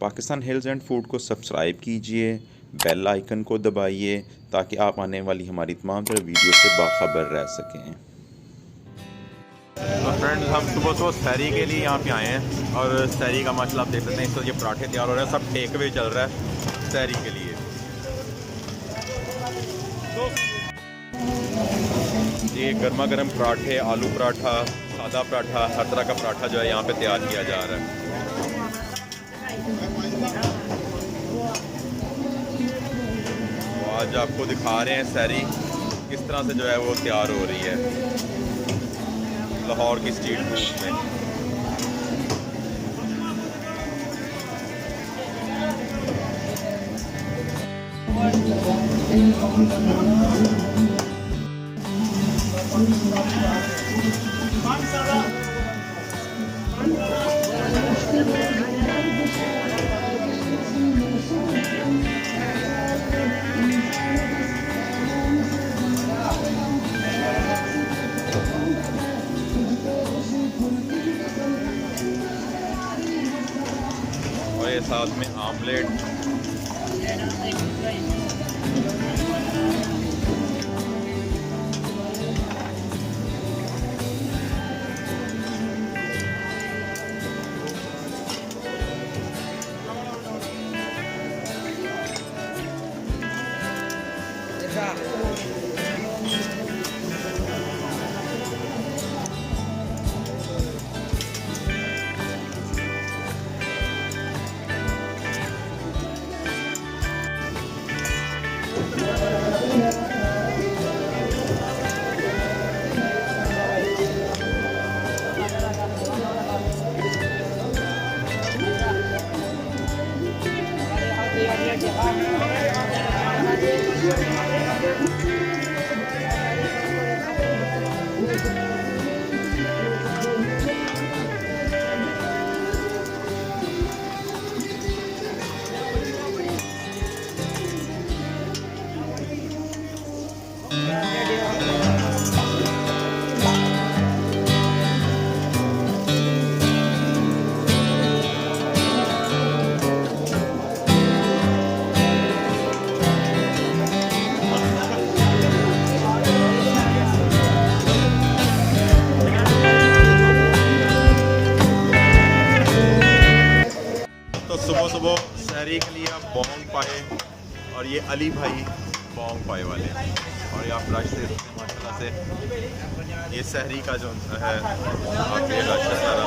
Pakistan hills and food को subscribe कीजिए, bell icon को दबाइए ताकि आप आने वाली हमारी तमाम तरह वीडियो से बाखबर रह सकें। तो फ्रेंड्स, हम सुबह सुबह सैरी के लिए यहाँ पे आए हैं और सैरी का माशाल्लाह आप देख सकते हैं। इस तरह ये पराठे तैयार हो रहे हैं, सब टेक अवे चल रहा है सैरी के लिए। ये गर्मा गर्म पराठे, आलू पराठा, सादा पराठा, हर तरह का पराठा जो है यहाँ पे तैयार किया जा रहा है। तो आज आपको दिखा रहे हैं सैरी किस तरह से जो है वो तैयार हो रही है लाहौर की स्ट्रीट फूड में। और ये साथ में आमलेट, सुबह सुबह सैरी के लिए आप बोंग पाए और ये अली भाई बोंग पाए वाले और ये आप रश से माशाल्लाह से ये सहरी का जो है आप ये रश है सारा।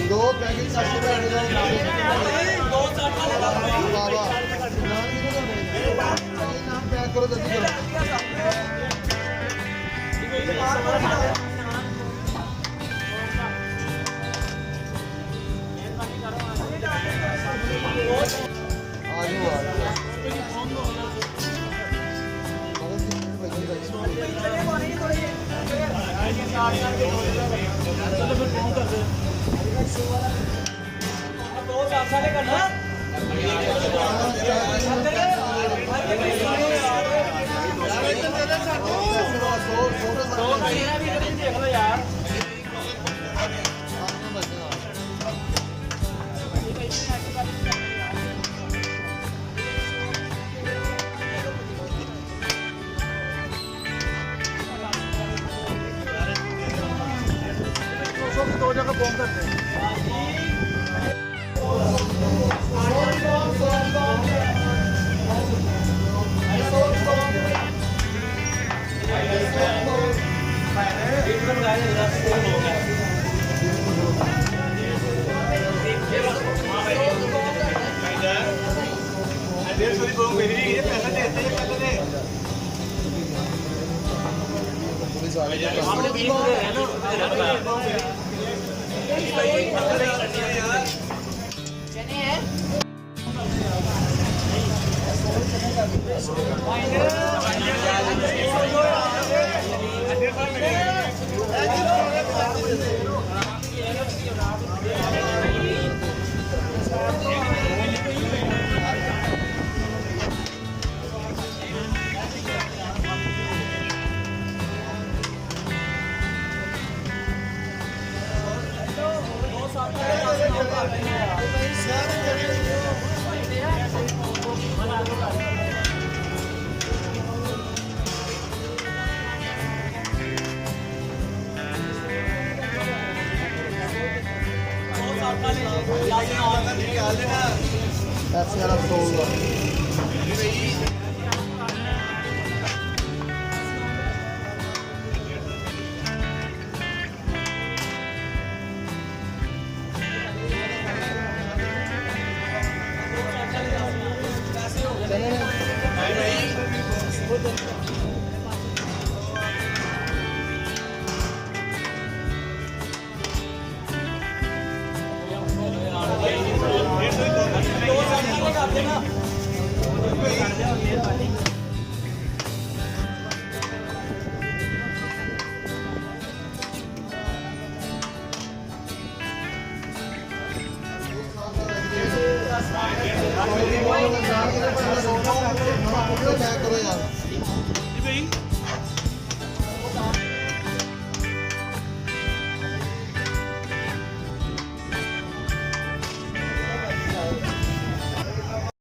दो पैकेट नाम पैक करो जल्दी करो। दो जगह फोन करते हैं। Thank you. ਪੈਸੇ ਵਾਲਾ ਬੋਲਦਾ ਕਰੋ ਯਾਰ